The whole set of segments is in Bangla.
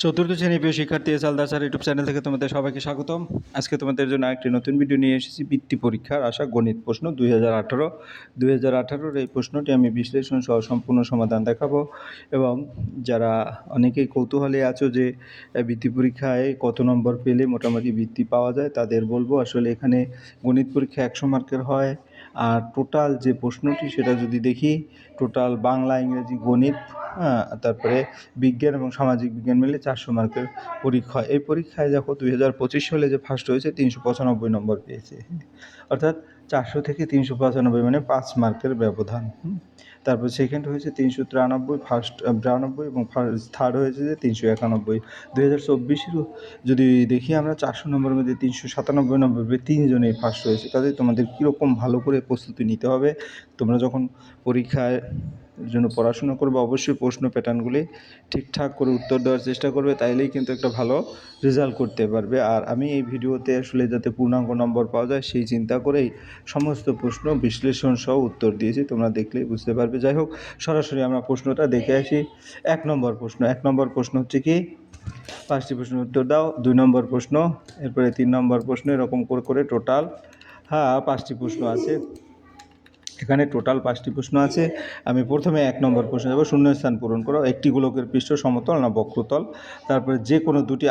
চতুর্থ শ্রেণী প্রিয় শিক্ষার্থী সালদার স্যার ইউটিউব চ্যানেল থেকে তোমাদের সবাইকে স্বাগতম। আজকে তোমাদের জন্য একটি নতুন ভিডিও নিয়ে এসেছি। বৃত্তি পরীক্ষার আসা গণিত প্রশ্ন 2018 এই প্রশ্নটি আমি বিশ্লেষণ সহ সম্পূর্ণ সমাধান দেখাবো। এবং যারা অনেকেই কৌতূহলী আছো যে বৃত্তি পরীক্ষায় কত নম্বর পেলে মোটামুটি বৃত্তি পাওয়া যায়, তাদের বলবো আসলে এখানে গণিত পরীক্ষা 100 মার্কের হয়। আর টোটাল যে প্রশ্নটি সেটা যদি দেখি, টোটাল বাংলা, ইংরেজি, গণিত, তারপরে বিজ্ঞান এবং সামাজিক বিজ্ঞান মিলে 400 মার্কের পরীক্ষা। এই পরীক্ষায় দেখো 2025 সালে যে ফার্স্ট হয়েছে 395 নম্বর পেয়েছে, অর্থাৎ 400 থেকে 395 মানে 5 মার্কের ব্যবধান। তারপর সেকেন্ড হয়েছে 393, ফার্স্ট 92 এবং থার্ড হয়েছে যে 391। 2024 যদি দেখি আমরা 400 নম্বরের মধ্যে 397 নম্বর পেয়ে 3 জনেই ফার্স্ট হয়েছে। কাজে তোমাদের কীরকম ভালো করে প্রস্তুতি নিতে হবে, তোমরা যখন পরীক্ষায় জন্য পড়াশোনা করবে অবশ্যই প্রশ্ন প্যাটার্নগুলি ঠিকঠাক করে উত্তর দেওয়ার চেষ্টা করবে, তাইলেই কিন্তু একটা ভালো রেজাল্ট করতে পারবে। আর আমি এই ভিডিওতে আসলে যাতে পূর্ণাঙ্গ নম্বর পাওয়া যায় সেই চিন্তা করেই সমস্ত প্রশ্ন বিশ্লেষণ সহ উত্তর দিয়েছি, তোমরা দেখলেই বুঝতে পারবে। যাই হোক, সরাসরি আমরা প্রশ্নটা দেখে আসি। 1 নম্বর প্রশ্ন হচ্ছে কি, 5টি প্রশ্নের উত্তর দাও। 2 নম্বর প্রশ্ন, এরপরে 3 নম্বর প্রশ্ন, এরকম করে টোটাল 5টি প্রশ্ন আছে। এখানে টোটাল 5টি প্রশ্ন আছে। আমি প্রথমে 1 নম্বর প্রশ্ন যাব। শূন্যস্থান পূরণ করো। একটি গোলকের পৃষ্ঠ সমতল না বক্রতল? তারপরে যে কোনো দুটি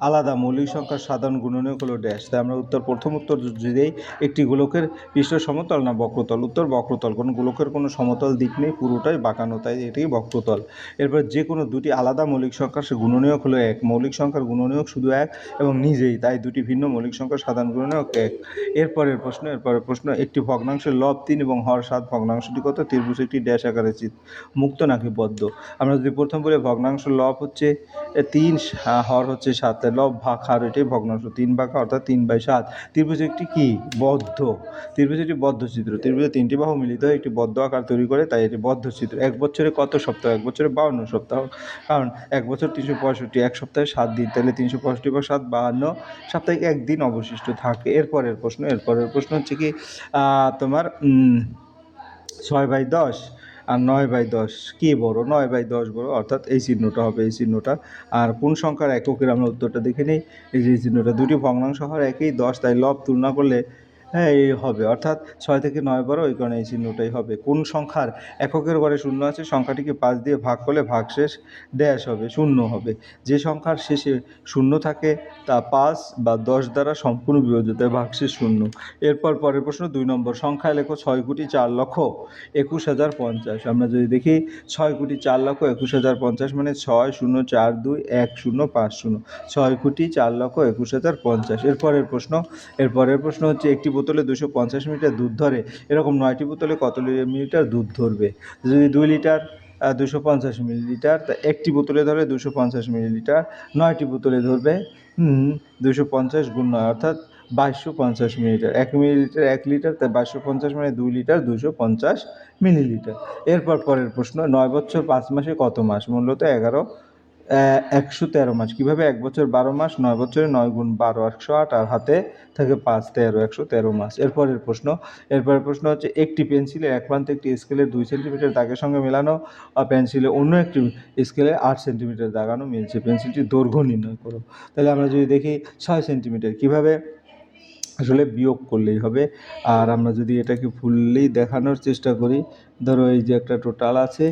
আলাদা মৌলিক সংখ্যার সাধারণ গুণনীয়ক হলো ড্যাশ। তাই আমরা প্রথম উত্তর যদি দেই, একটি গোলকের পৃষ্ঠ সমতল না বক্রতল? উত্তর বক্রতল, কারণ গোলকের কোনো সমতল দিক নেই, পুরোটাই বাঁকানো, তাই এটাই বক্রতল। এরপর যে কোনো দুটি আলাদা মৌলিক সংখ্যার গুণনীয়ক হলো 1। মৌলিক সংখ্যার গুণনীয়ক শুধু 1 এবং নিজেই, তাই দুটি ভিন্ন মৌলিক সংখ্যার সাধারণ গুণনীয়ক 1। এরপরের প্রশ্ন, একটি ভগ্নাংশের লব 3 এবং হর 7, ভগ্নাংশটি কত? ত্রিভুজ একটি ড্যাশ আকারে মুক্ত নাকি বদ্ধ? আমরা যদি প্রথম বলি ভগ্নাংশ লব হচ্ছে 3, হর হচ্ছে 7, তাই লব ভাগ হার এটাই ভগ্নাংশ। 3 ভাগ অর্থাৎ 3/7। ত্রিভুজ একটি কি? বদ্ধ। ত্রিভুজ একটি বদ্ধ চিত্র। ত্রিভুজের 3টি বাহু মিলিত হয়ে একটি বদ্ধ আকার তৈরি করে, তাই এটি বদ্ধ চিত্র। 1 বছরে কত সপ্তাহ? 1 বছরে 52 সপ্তাহ, কারণ 1 বছর 365, 1 সপ্তাহে 7 দিন, তাহলে 365 বা 7, 52 সাপ্তাহিক 1 দিন অবশিষ্ট থাকে। এরপরের প্রশ্ন হচ্ছে কি, তোমার 6/10 আর 9/10 কি বড়? 9/10 বড়, অর্থাৎ এই চিহ্নটা হবে, এই চিহ্নটা। আর কোন সংখ্যার এককের আমরা উত্তরটা দেখে নিই। এই যে চিহ্নটা, দুটি ভগ্নাংশ হওয়ার একই 10, তাই লব তুলনা করলে এই হবে, অর্থাৎ 6 থেকে 9 বড়, ওই কারণে এই চিহ্নটাই হবে। কোন সংখ্যার এককের ঘরে শূন্য আছে? সংখ্যাটিকে 5 দিয়ে ভাগ করলে ভাগশেষ ড্যাশ হবে, শূন্য হবে। যে সংখ্যার শেষে শূন্য থাকে তা 5 বা 10 দ্বারা সম্পূর্ণ বিভাজ্য, তাই ভাগশেষ শূন্য। এরপর পরের প্রশ্ন 2 নম্বর, সংখ্যায় লেখো 6,04,21,050। আমরা যদি দেখি 6,04,21,050 মানে 6,042,1050, 6,04,21,050। এরপরের প্রশ্ন হচ্ছে, একটি বোতলে 250 মিলিলিটার দুধ ধরে, এরকম 9টি বোতলে কত মিলিলিটার দুধ ধরবে? যদি 2 লিটার 250 মিলিলিটার, তা একটি বোতলে ধরে 250 মিলিলিটার, 9টি বোতলে ধরবে 250 গুণ 9, অর্থাৎ 2250 মিলিলিটার। 1 মিলিলিটার 1 লিটার, তাই 2250 মানে 2 লিটার 250 মিলিলিটার। এরপর পরের প্রশ্ন, 9 বছর 5 মাসে কত মাস? মূলত 113 মাস। কীভাবে? 1 বছর 12 মাস, 9 বছরে 9 গুণ 12 108, আর হাতে থাকে 5, 113 মাস। এরপরের প্রশ্ন হচ্ছে, একটি পেন্সিলের এক প্রান্তে একটি স্কেলের 2 সেন্টিমিটার দাগের সঙ্গে মেলানো, আর পেন্সিলের অন্য একটি স্কেলে 8 সেন্টিমিটার দাগানো মিলছে, পেন্সিলটির দৈর্ঘ্য নির্ণয় করো। তাহলে আমরা যদি দেখি 6 সেন্টিমিটার, কীভাবে? আসলে বিয়োগ করলেই হবে। আর আমরা যদি এটাকে ফুললি দেখানোর চেষ্টা করি, ধরো এই যে একটা টোটাল আছে,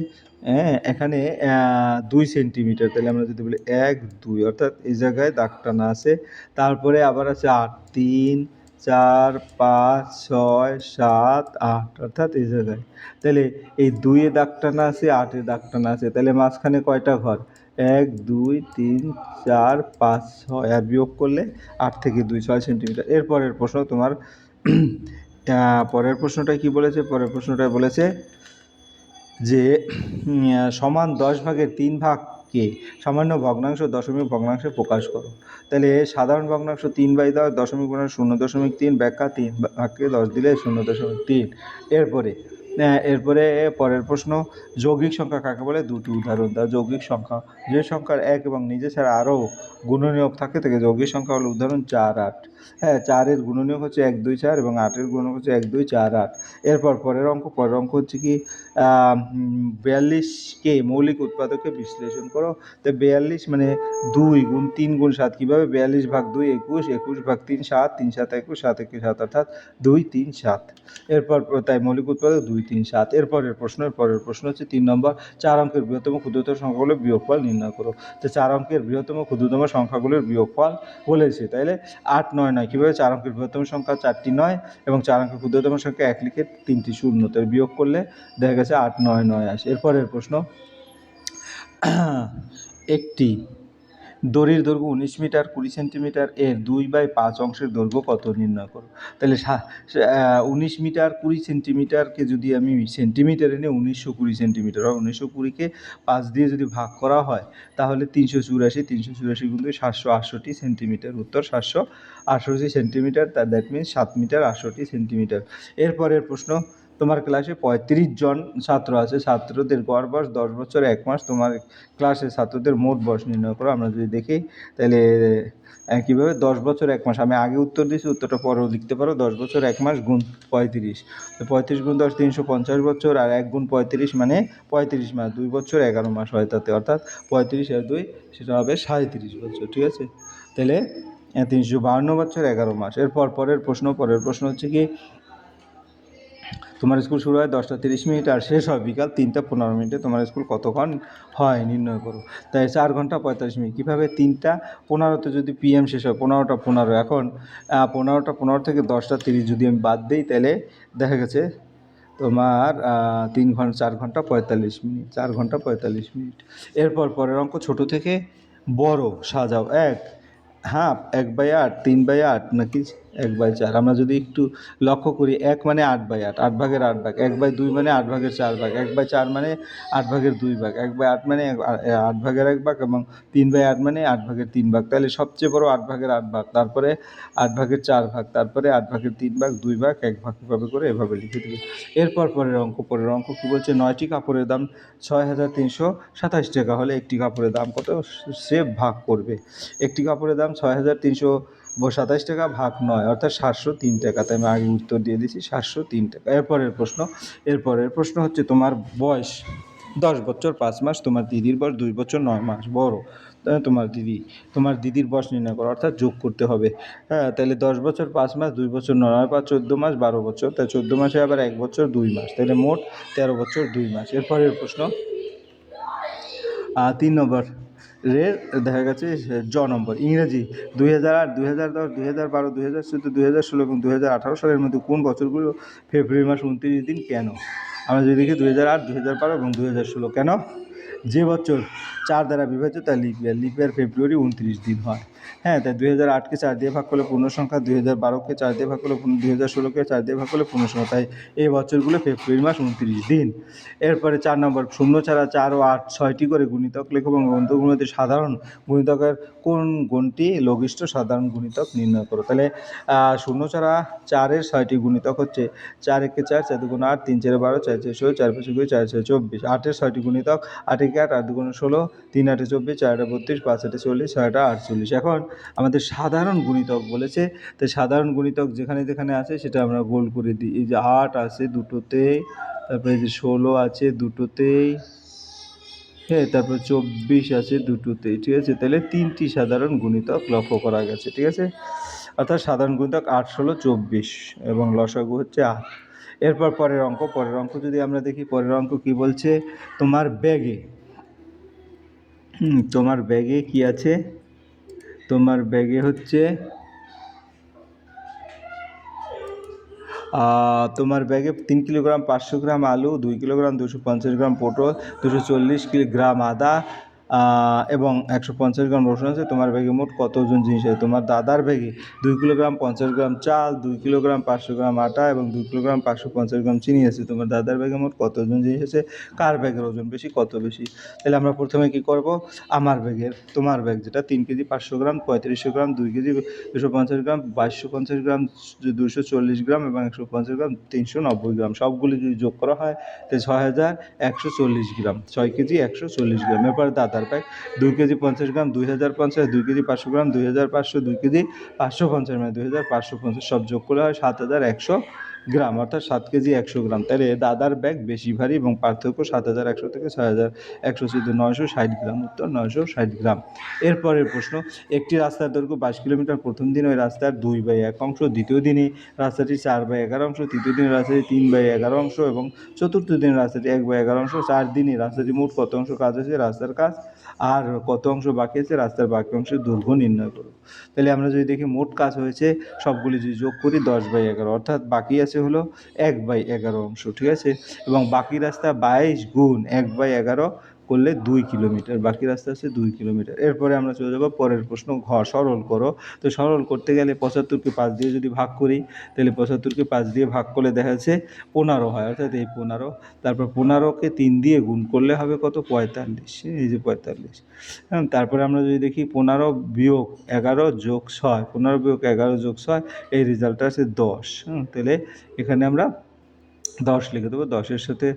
এখানে 2 সেন্টিমিটার, তাহলে আমরা যদি বলি 1 2, অর্থাৎ এই জায়গায় দাগ টানা আছে। তারপরে আবার আছে 8, 3 4 5 6 7 8, অর্থাৎ এই জায়গায়। তাহলে এই 2-এ দাগ টানা আছে, 8-এ দাগ টানা আছে, তাহলে মাঝখানে কয়টা ঘর? 1 2 3 4 5 6, আর বিয়োগ করলে 8 থেকে 2 6 সেন্টিমিটার। এরপরের প্রশ্ন তোমার পরের প্রশ্নটা কি বলেছে? পরের প্রশ্নটায় বলেছে যে সমান 10 ভাগের 3 ভাগকে সামান্য ভগ্নাংশ দশমিক ভগ্নাংশে প্রকাশ করো। তাহলে সাধারণ ভগ্নাংশ 3/10, দশমিক ভগ্নাংশ 0.3, ব্যাখ্যা 3 ভাগকে 10 দিলে 0.3। এরপরে পরের প্রশ্ন, যৌগিক সংখ্যা কাকে বলে? 2টি উদাহরণ দাও। যৌগিক সংখ্যা, যে সংখ্যার 1 এবং নিজে ছাড়া আরও গুণনীয়ক থাকে তাকে যৌগিক সংখ্যা হলো। উদাহরণ 4 8। হ্যাঁ, 4 এর গুণনীয়ক হচ্ছে 1 2 4 এবং 8 এর গুণনীয়ক হচ্ছে 1 2 4 8। এরপর পরের অঙ্ক হচ্ছে কি 42কে মৌলিক উৎপাদকে বিশ্লেষণ করো। তো 42 মানে 2 গুণ 3 গুণ 7 কীভাবে? 42 ভাগ 2 21, 21 ভাগ 3 7, 3 7 21, 7 21 7 অর্থাৎ 2 3 7। এরপর তাই মৌলিক উৎপাদক 2 3 7। এরপরের প্রশ্ন হচ্ছে 3 নম্বর, 4 অঙ্কের বৃহত্তম ক্ষুদ্রতম সংখ্যাগুলোর বিয়োগফল নির্ণয় করো। তো 4 অঙ্কের বৃহত্তম ক্ষুদ্রতম সংখ্যাগুলোর বিয়োগফল বলেছে, তাইলে 8 9 9 কীভাবে? 4 অঙ্কের বৃহত্তম সংখ্যা 4টি 9 এবং 4 অঙ্কের ক্ষুদ্রতম সংখ্যা 1 লিখে 3টি 0, তাই বিয়োগ করলে দেখা গেছে 8 9 9 আসে। এরপরের প্রশ্ন, একটি দড়ির দৈর্ঘ্য 19 মিটার 20 সেন্টিমিটার এর 2/5 অংশের দৈর্ঘ্য কত নির্ণয় করো। তাহলে 19 মিটার 20 সেন্টিমিটারকে যদি আমি সেন্টিমিটারে নিয়ে 1920 সেন্টিমিটার হয়, 1920কে 5 দিয়ে যদি ভাগ করা হয় তাহলে 384 কিন্তু 768 সেন্টিমিটার, উত্তর 768 centimetre, that means 7 metre 68 centimetre. এরপরের প্রশ্ন, তোমার ক্লাসে 35 জন ছাত্র আছে, ছাত্রদের গড় বয়স 10 বছর 1 মাস, তোমার ক্লাসের ছাত্রদের মোট বয়স নির্ণয় করো। আমরা যদি দেখি তাহলে কীভাবে? 10 বছর 1 মাস, আমি আগে উত্তর দিয়েছি, উত্তরটা পরেও লিখতে পারো। 10 বছর 1 মাস গুণ 35, তো 35 গুণ 10 350 বছর, আর 1 গুণ 35 মানে 35 মাস, 2 বছর 11 মাস হয় তাতে, অর্থাৎ 35 আর 2 সেটা হবে 37 বছর, ঠিক আছে? তাহলে 352 বছর 11 মাস। পরের প্রশ্ন হচ্ছে কি, তোমার স্কুল শুরু হয় 10টা 30 মিনিট আর শেষ হয় বিকাল 3টা 15 মিনিটে, তোমার স্কুল কতক্ষণ হয় নির্ণয় করো। তাই 4 ঘন্টা 45 মিনিট। কীভাবে? 3টা 15তে যদি PM শেষ হয়, 15টা 15, এখন 15টা 15 থেকে 10টা 30 যদি আমি বাদ দিই তাহলে দেখা গেছে তোমার 4 ঘন্টা 45 মিনিট, 4 ঘন্টা 45 মিনিট। এরপর পরের অঙ্ক ছোট থেকে বড় সাজাও। 1/8, 3/8 নাকি 1/4? আমরা যদি একটু লক্ষ্য করি, 1 মানে 8/8, 8 ভাগের 8 ভাগ, 1/2 মানে 8 ভাগের 4 ভাগ, 1/4 মানে 8 ভাগের 2 ভাগ, 1/8 মানে 8 ভাগের 1 ভাগ, এবং 3/8 মানে 8 ভাগের 3 ভাগ। তাহলে সবচেয়ে বড় 8 ভাগের 8 ভাগ, তারপরে 8 ভাগের 4 ভাগ, তারপরে 8 ভাগের 3 ভাগ, 2 ভাগ, 1 ভাগ, এভাবে করে এভাবে লিখে দেবে। এরপর পরের অঙ্ক কী বলছে? 9টি কাপড়ের দাম 6,327 টাকা হলে একটি কাপড়ের দাম কত সে ভাগ করবে। একটি কাপড়ের দাম 6,327 টাকা ভাগ 9, অর্থাৎ 703 টাকা। তাই আমি আগে উত্তর দিয়ে দিয়েছি 703 টাকা। এরপরের প্রশ্ন হচ্ছে, তোমার বয়স 10 বছর 5 মাস, তোমার দিদির বয়স 2 বছর 9 মাস, বড় তোমার দিদির বয়স নির্ণয় করো, অর্থাৎ যোগ করতে হবে। হ্যাঁ, তাহলে 10 বছর 5 মাস 2 বছর 9 5 14 মাস 12 বছর, তাই 14 মাসে আবার 1 বছর 2 মাস, তাহলে মোট 13 বছর 2 মাস। এরপরের প্রশ্ন 3 নম্বর দেখা গেছে নম্বর, ইংরেজি 2008 2010 2012 2014 2016 এবং 2018 সালের মধ্যে কোন বছরগুলো ফেব্রুয়ারি মাস 29 দিন কেন? আমরা যদি দেখি 2008 2012 এবং 2016, কেন? যে বছর 4 দ্বারা বিভাজিত তার লিপ ইয়ার ফেব্রুয়ারি 29 দিন হয়। হ্যাঁ, তাই 2008কে 4 দিয়ে ভাগ করলে পূর্ণ সংখ্যা, 2012কে 4 দিয়ে ভাগ করলে 2016কে 4 দিয়ে ভাগ করলে পূর্ণ সংখ্যা, তাই এই বছরগুলো ফেব্রুয়ারি মাস 29 দিন। এরপরে 4 নম্বর, শূন্য ছাড়া 4 ও 8 6টি করে গুণিতক লেখো এবং গ্রন্থগুলোতে সাধারণ গুণিতকের কোন গুণটি লঘিষ্ঠ সাধারণ গুণিতক নির্ণয় করো। তাহলে শূন্য ছাড়া 4-এর 6টি গুণিতক হচ্ছে 4 1 4, 4 2 8, 3 4 12, 4 4 16, 4 5 20, 4 6 24। 8-এর 6টি গুণিতক 8 1 8, 8 2 16, 3 8 24, 4 8 32, 5 8 40, 6 8 48। এখন আমাদের সাধারণ গুণিতক বলেছে, তাই সাধারণ গুণিতক যেখানে যেখানে আছে সেটা আমরা গোল করে দিই। এই যে 8 আছে দুটোতেই, তারপরে এই যে 16 আছে দুটোতেই, হ্যাঁ, তারপর 24 আছে দুটোতেই, ঠিক আছে? তাহলে 3টি সাধারণ গুণিতক লক্ষ্য করা গেছে, ঠিক আছে? অর্থাৎ সাধারণ গুণিতক 8 16 24 এবং লসাগু হচ্ছে 8। এরপর পরের অঙ্ক যদি আমরা দেখি, পরের অঙ্ক কী বলছে? তোমার ব্যাগে কি আছে? তোমার ব্যাগে হচ্ছে তোমার ব্যাগে 3 কিলোগ্রাম 500 গ্রাম আলু, 2 কিলোগ্রাম 250 গ্রাম পটল, 240 গ্রাম আদা এবং 150 গ্রাম রসুন আছে। তোমার ব্যাগে মোট কতজন জিনিস আছে? তোমার দাদার ব্যাগে 2 কিলোগ্রাম 50 গ্রাম চাল, 2 কিলোগ্রাম 500 গ্রাম আটা এবং 2 কিলোগ্রাম 550 গ্রাম চিনি আছে। তোমার দাদার ব্যাগে মোট কতজন জিনিস আছে? কার ব্যাগের ওজন বেশি, কত বেশি? তাহলে আমরা প্রথমে কী করব? তোমার ব্যাগ যেটা 3 কেজি 500 গ্রাম, 3500 গ্রাম, 2 কেজি 250 গ্রাম, 2250 গ্রাম, 240 গ্রাম এবং 150 গ্রাম, 390 গ্রাম, সবগুলি যদি যোগ করা হয় তাহলে 6140 গ্রাম, 6 কেজি 140 গ্রাম। এরপর দাদার দাদার ব্যাগ 2 কেজি 50 গ্রাম 2050, 2 কেজি 500 গ্রাম 2500, 2 কেজি 550 মানে 2550, সব যোগ করে হয় 7100 গ্রাম, অর্থাৎ 7 কেজি 100 গ্রাম। তাহলে দাদার ব্যাগ বেশি ভারী এবং পার্থক্য 7100 থেকে 6114, 960 গ্রাম। উত্তর 960 গ্রাম। এরপরের প্রশ্ন, একটি রাস্তার দৈর্ঘ্য 22 কিলোমিটার। প্রথম দিন ওই রাস্তার 2/1 অংশ, দ্বিতীয় দিনে রাস্তাটি 4/11 অংশ, তৃতীয় দিনে রাস্তাটি 3/11 অংশ এবং চতুর্থ দিনে রাস্তাটি 1/11 অংশ। 4 দিনে রাস্তাটি মোট কত অংশ কাজ হয়েছে রাস্তার কাজ, আর কত অংশ বাকি আছে রাস্তার বাকি অংশের দৈর্ঘ্য নির্ণয় করো। তাহলে আমরা যদি দেখি মোট কাজ হয়েছে সবগুলি যদি যোগ করি 10/11, অর্থাৎ বাকি আছে হলো 1/11 অংশ, ঠিক আছে। এবং বাকি রাস্তা 22 গুণ 1/11 করলে 2 কিলোমিটার, বাকি রাস্তা আছে 2 কিলোমিটার। এরপরে আমরা চলে যাবো পরের প্রশ্ন, সরল করো। তো সরল করতে গেলে 75কে 5 দিয়ে যদি ভাগ করি, তাহলে 75কে 5 দিয়ে ভাগ করলে দেখা যাচ্ছে 15 হয়, অর্থাৎ এই 15। তারপর 15কে 3 দিয়ে গুণ করলে হবে কত, 45, এই যে 45। হ্যাঁ, তারপরে আমরা যদি দেখি 15 বিয়োগ 11 যোগ 6, 15 বিয়োগ 11 যোগ 6, এই রেজাল্টটা আছে 10। তাহলে এখানে আমরা 10 লিখে দেবো। 10-এর সাথে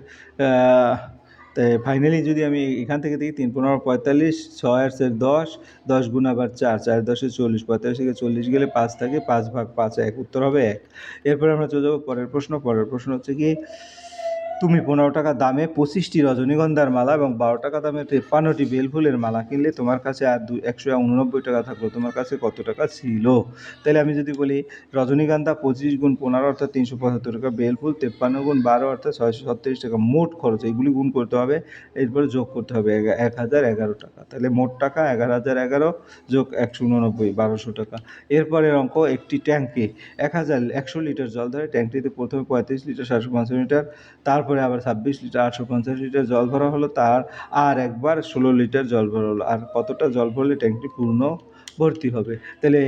তাই ফাইনালি যদি আমি এখান থেকে দেখি 3-15 45, 6 আর 10, 10 গুণ আবার 4, 4 10 40, 45 থেকে 40 গেলে 5 থাকে, 5 ভাগ 5 1, উত্তর হবে 1। এরপরে আমরা চলে যাবো পরের প্রশ্ন। পরের প্রশ্ন হচ্ছে কি, তুমি 15 টাকা দামে 25টি রজনীগন্ধার মালা এবং 12 টাকা দামে 53টি বেলফুলের মালা কিনলে, তোমার কাছে আর 189 টাকা থাকলো, তোমার কাছে কত টাকা ছিল? তাহলে আমি যদি বলি রজনীগন্ধা 25 গুণ 15 অর্থাৎ 375 টাকা, বেলফুল 53 গুণ 12 অর্থাৎ 636 টাকা, মোট খরচ এইগুলি গুণ করতে হবে, এরপরে যোগ করতে হবে 1011 টাকা। তাহলে মোট টাকা 11011 যোগ 189, 1200 টাকা। এরপরের অঙ্ক, একটি ট্যাঙ্কে 100 লিটার জল ধরে, ট্যাঙ্কটিতে প্রথমে 35 লিটার 750 লিটার, তারপরে আবার 26 লিটার 850 লিটার জল ভরা হলো, তার আর একবার 16 লিটার জল ভরা হলো, আর কতটা জল ভরলে ট্যাঙ্কটি পূর্ণ ভর্তি হবে? তাহলে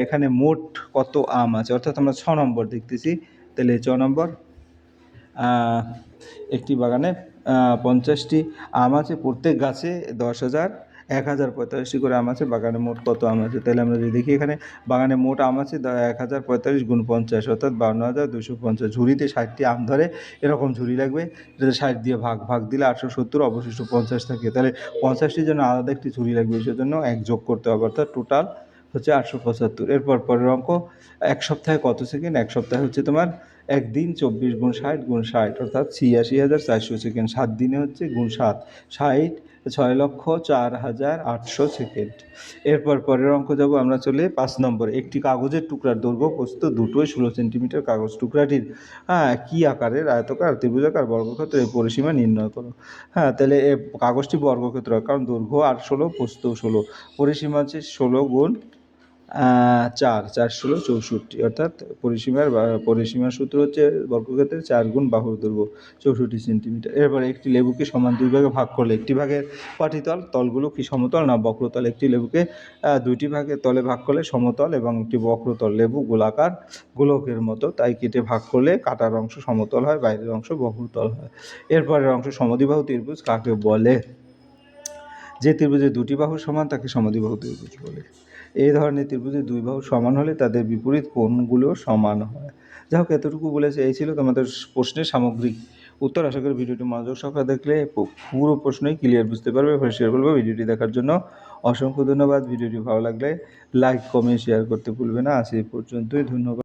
এখানে মোট কত আম আছে, অর্থাৎ আমরা 6 নম্বর দেখতেছি। তাহলে 6 নম্বর, একটি বাগানে 50টি আম আছে, প্রত্যেক গাছে 10,45টি করে আম আছে, বাগানে মোট কত আম আছে? তাহলে আমরা যদি দেখি এখানে বাগানে মোট আম আছে 1045 গুণ 50 অর্থাৎ 52,250। ঝুড়িতে 60টি আম ধরে, এরকম ঝুড়ি লাগবে, এটাতে 60 দিয়ে ভাগ দিলে 870, অবশিষ্ট 50 থাকে। তাহলে 50টির জন্য আলাদা একটি ঝুড়ি লাগবে, সেজন্য 1 যোগ করতে হবে, অর্থাৎ টোটাল হচ্ছে 875। এরপর পরের অঙ্ক, এক সপ্তাহে কত সেকেন্ড? এক সপ্তাহে হচ্ছে তোমার একদিন 24 গুণ 60 গুণ 60 অর্থাৎ 86,400 সেকেন্ড। 7 দিনে হচ্ছে গুণ 7, 60, 6,04,800 সেকেন্ড। এরপর পরের অঙ্ক যাব আমরা চলে 5 নম্বরে। একটি কাগজের টুকরার দৈর্ঘ্য প্রস্থ দুটোই 16 সেন্টিমিটার। কাগজ টুকরাটির কী আকারের? আয়তকার, ত্রিভুজাকার, বর্গক্ষেত্র, এই পরিসীমা নির্ণয় করো। তাহলে কাগজটি বর্গক্ষেত্র, কারণ দৈর্ঘ্য 8 16, প্রস্থ 16, পরিসীমা হচ্ছে 16 গুণ 4, 4 16 64, অর্থাৎ পরিসীমার সূত্র হচ্ছে বর্গক্ষেত্রের 4 গুণ বাহুর দৈর্ঘ্য 64 সেন্টিমিটার। এরপরে একটি লেবুকে সমান 2 ভাগে ভাগ করলে, একটি ভাগের কয়টি তল? তলগুলো কি সমতল না বক্রতল? একটি লেবুকে 2টি ভাগে তলে ভাগ করলে সমতল এবং একটি বক্রতল। লেবু গোলাকার, গোলকের মতো, তাই কেটে ভাগ করলে কাটার অংশ সমতল হয়, বাইরের অংশ বক্রতল হয়। এরপরের অংশ, সমদ্বিবাহু ত্রিভুজ কাকে বলে? যে ত্রিভুজের 2টি বাহু সমান তাকে সমদ্বিবাহু ত্রিভুজ বলে। এই ধরনের ত্রিভুজের 2 বাহু সমান হলে তাদের বিপরীত কোণগুলো সমান হয়। যাই হোক, এতটুকু বলেছে, এই ছিল তোমাদের প্রশ্নের সামগ্রিক উত্তর। আশা করি ভিডিওটি মনোযোগ সহকারে দেখলে পুরো প্রশ্নই ক্লিয়ার বুঝতে পারবে। শেয়ার করবো। ভিডিওটি দেখার জন্য অসংখ্য ধন্যবাদ। ভিডিওটি ভালো লাগলে লাইক, কমেন্ট, শেয়ার করতে ভুলবে না। আজ এই পর্যন্তই, ধন্যবাদ।